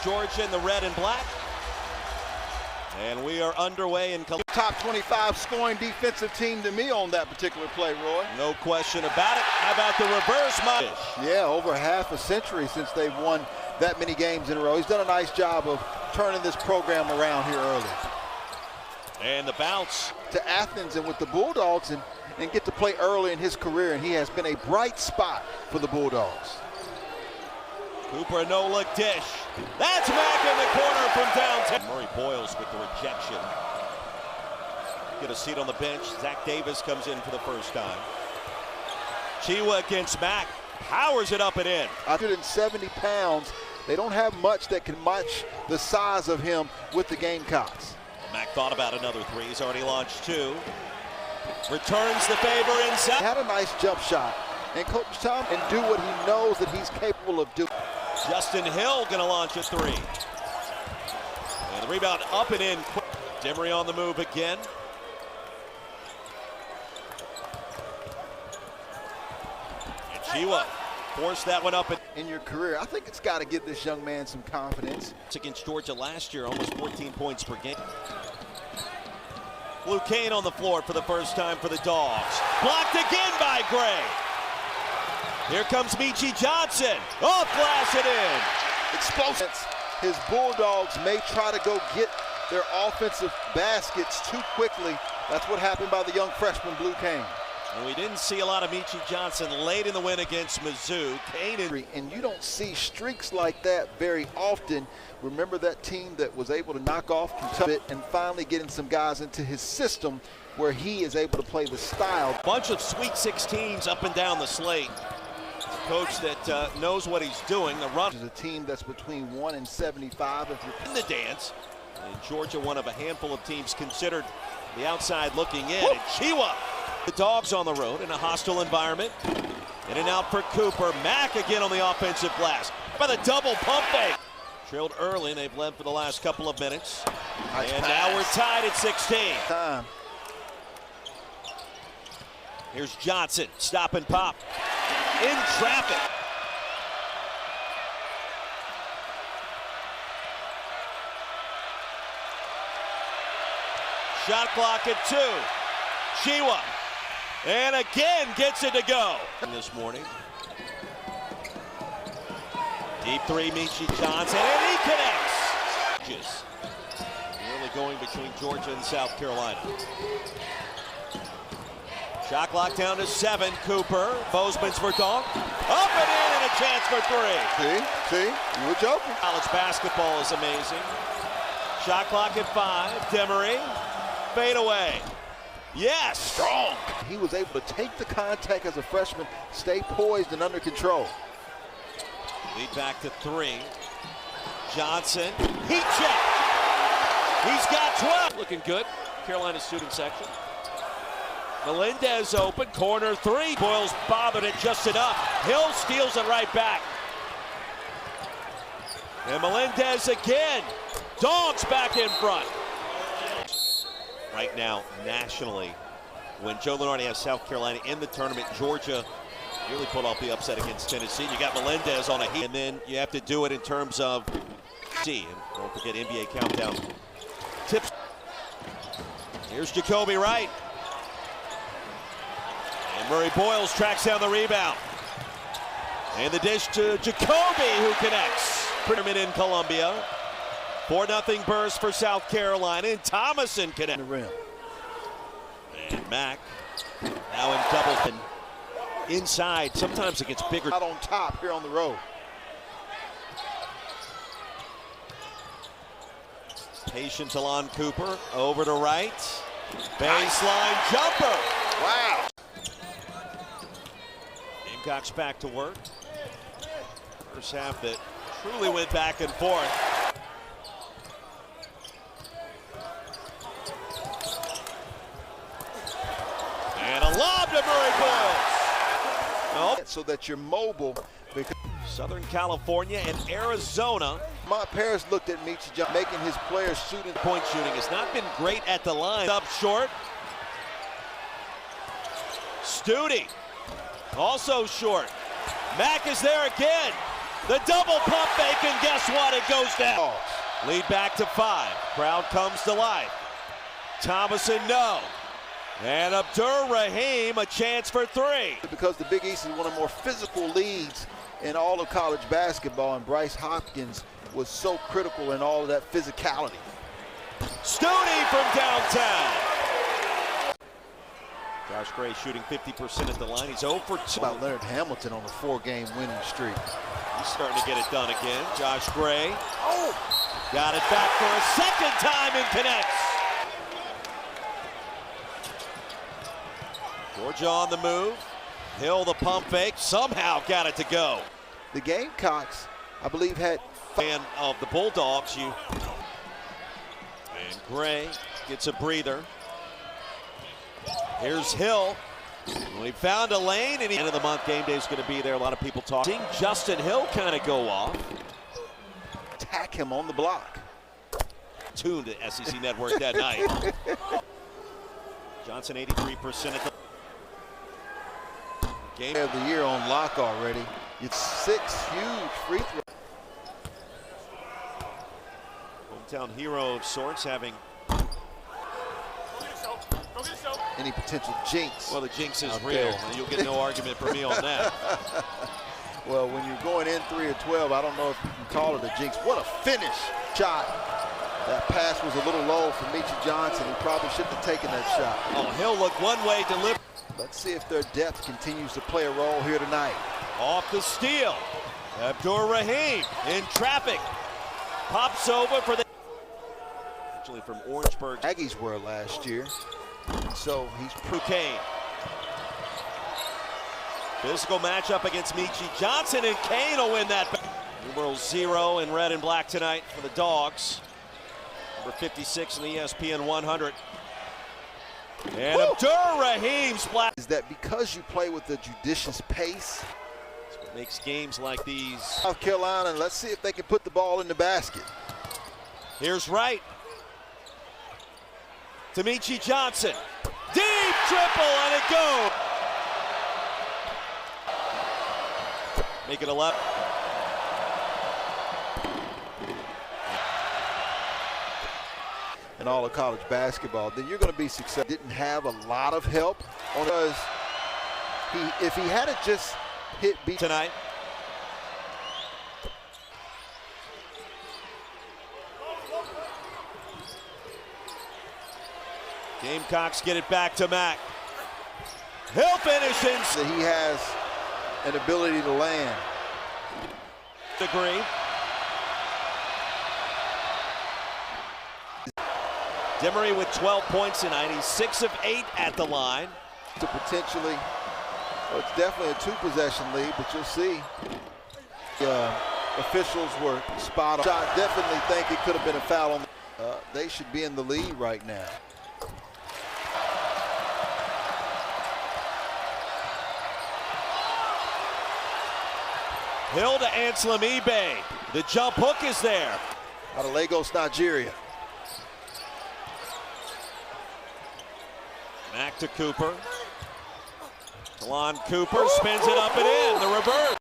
Georgia in the red and black. And we are underway in top 25 scoring defensive team to me on that particular play, Roy. No question about it. How about the reverse munch? Yeah, over half a century since they've won that many games in a row. He's done a nice job of turning this program around here early. And the bounce to Athens and with the Bulldogs and get to play early in his career, and he has been a bright spot for the Bulldogs. Cooper, a no-look dish. That's Mack in the corner from downtown. Murray Boyles with the rejection. Get a seat on the bench. Zach Davis comes in for the first time. Chiwa against Mack. Powers it up and in. 170 pounds. They don't have much that can match the size of him with the Gamecocks. Mack thought about another three. He's already launched two. Returns the favor inside. Had a nice jump shot. And Coach Tom can do what he knows that he's capable of doing. Justin Hill going to launch a three. And the rebound up and in. Demery on the move again. And Chiwa forced that one up. In your career, I think it's got to give this young man some confidence. Against Georgia last year, almost 14 points per game. Blue Kane on the floor for the first time for the Dogs. Blocked again by Gray. Here comes Meechie Johnson. Off glass it in. Explosive. His Bulldogs may try to go get their offensive baskets too quickly. That's what happened by the young freshman Blue Kane. And we didn't see a lot of Meechie Johnson late in the win against Mizzou. And you don't see streaks like that very often. Remember that team that was able to knock off Kentucky and finally getting some guys into his system where he is able to play the style. Bunch of Sweet 16s up and down the slate. Coach that knows what he's doing. The run is a team that's between 1 and 75. If you're in the dance, and Georgia, one of a handful of teams considered the outside looking in. Woo! And Chiwa, the Dogs on the road in a hostile environment. In and out for Cooper. Mack again on the offensive glass by the double pump fake. Trailed early, and they've led for the last couple of minutes. Nice and pass. Now we're tied at 16. Time. Here's Johnson, stop and pop. In traffic. Shot clock at 2. Chiwa. And again gets it to go. This morning. Deep three, Meechie Johnson, and he connects. Just really going between Georgia and South Carolina. Shot clock down to 7. Cooper. Bozeman's for Dong. Up and in, and a chance for 3. See, you were joking. College basketball is amazing. Shot clock at 5. Demery. Fade away. Yes. Strong. He was able to take the contact as a freshman, stay poised and under control. Lead back to 3. Johnson. Heat check. He's got 12. Looking good. Carolina student section. Melendez open, corner 3. Boyles bobbing it just enough. Hill steals it right back. And Melendez again. Dogs back in front. Right now, nationally, when Joe Lunardi has South Carolina in the tournament, Georgia really pulled off the upset against Tennessee. You got Melendez on a heat, and then you have to do it in terms of C. And don't forget NBA countdown tips. Here's Jacoby Wright. And Murray Boyles tracks down the rebound. And the dish to Jacoby, who connects. Tournament in Columbia. 4-0 burst for South Carolina, and Thomason connects. The rim. And Mack now in double. Inside, sometimes it gets bigger. Out on top here on the road. Patient Alon Cooper over to Wright. Baseline jumper. Wow. Gamecocks back to work. First half that truly went back and forth. And a lob to Murray Boyles. Nope. So that you're mobile. Because Southern California and Arizona. Mont Paris looked at Meechie Johnson, making his players shooting. Point shooting has not been great at the line. Up short. Stute also short. Mack is there again. The double pump fake, and guess what? It goes down. Lead back to 5. Crowd comes to life. Thomason, no. And Abdur Rahim, a chance for 3. Because the Big East is one of the more physical leagues in all of college basketball, and Bryce Hopkins was so critical in all of that physicality. Stoney from downtown. Josh Gray shooting 50% at the line. He's 0 for 2. About Leonard Hamilton on a 4-game winning streak. He's starting to get it done again. Josh Gray. Got it back for a second time and connects. Georgia on the move. Hill the pump fake. Somehow got it to go. The Gamecocks, I believe, had fan of the Bulldogs. And Gray gets a breather. Here's Hill. We found a lane, and end of the month game day is going to be there. A lot of people talking. Seeing Justin Hill kind of go off. Attack him on the block. Tuned to SEC Network that night. Johnson 83% at the game of the year on lock already. It's 6 huge free throws. Hometown hero of sorts, having any potential jinx. Well, the jinx is real. You'll get no argument from me on that. Well, when you're going in 3 of 12, I don't know if you can call it a jinx. What a finish shot. That pass was a little low for Meechie Johnson. He probably shouldn't have taken that shot. Oh, Hill looked one way, delivered. Let's see if their depth continues to play a role here tonight. Off the steal. Abdur Rahim in traffic. Pops over for the... Actually from Orangeburg. Aggies were last year. So he's Kane. Physical matchup against Meechie Johnson, and Kane will win that. Numeral 0 in red and black tonight for the Dogs. Number 56 in the ESPN 100. And Abdur Rahim splat. Is that because you play with a judicious pace? That's what makes games like these. South Carolina, and let's see if they can put the ball in the basket. Here's Wright. To Meechie Johnson. Deep triple, and it goes. Make it 11. In all of college basketball, then you're going to be successful. Didn't have a lot of help because if he had it just hit beat tonight. Gamecocks get it back to Mack. Hill finishes. He has an ability to land. Agree. Demery with 12 points tonight. He's 6 of 8 at the line. To potentially, well, it's definitely a 2-possession lead, but you'll see. Officials were spot on. I definitely think it could have been a foul on. They should be in the lead right now. Hill to Anselm Ebay. The jump hook is there. Out of Lagos, Nigeria. Mack to Cooper. Talon Cooper spins it up and in. The reverse.